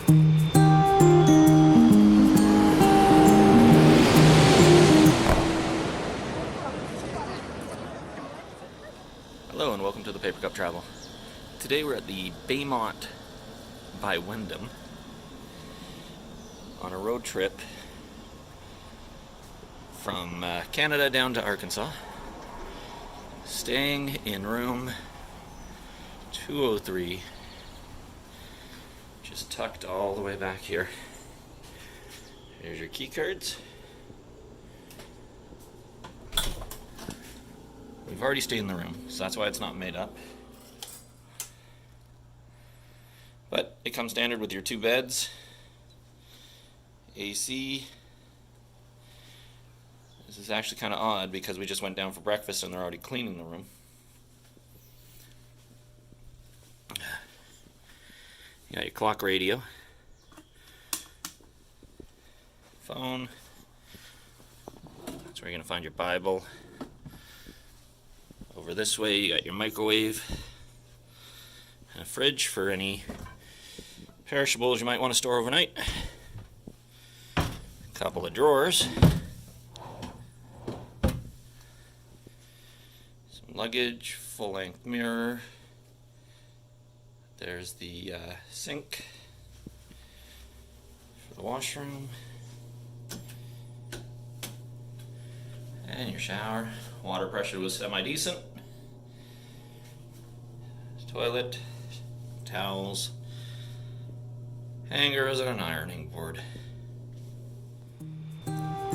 Hello and welcome to the Paper Cup Travel. Today we're at the Baymont by Wyndham on a road trip from Canada down to Arkansas, staying in room 203, just tucked all the way back here. Here's your key cards. We've already stayed in the room, so that's why it's not made up. But it comes standard with your 2 beds, AC. This is actually kind of odd because we just went down for breakfast and they're already cleaning the room. You got your clock radio, phone. That's where you're going to find your Bible. Over this way you got your microwave and a fridge for any perishables you might want to store overnight. A couple of drawers. Some luggage, full-length mirror. There's the sink for the washroom. And your shower. Water pressure was semi-decent. Toilet, towels, hangers, and an ironing board.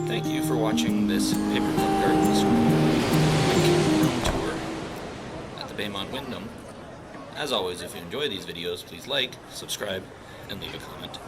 Thank you for watching this Paper Cup Gardens room tour at the Baymont Wyndham. As always, if you enjoy these videos, please like, subscribe, and leave a comment.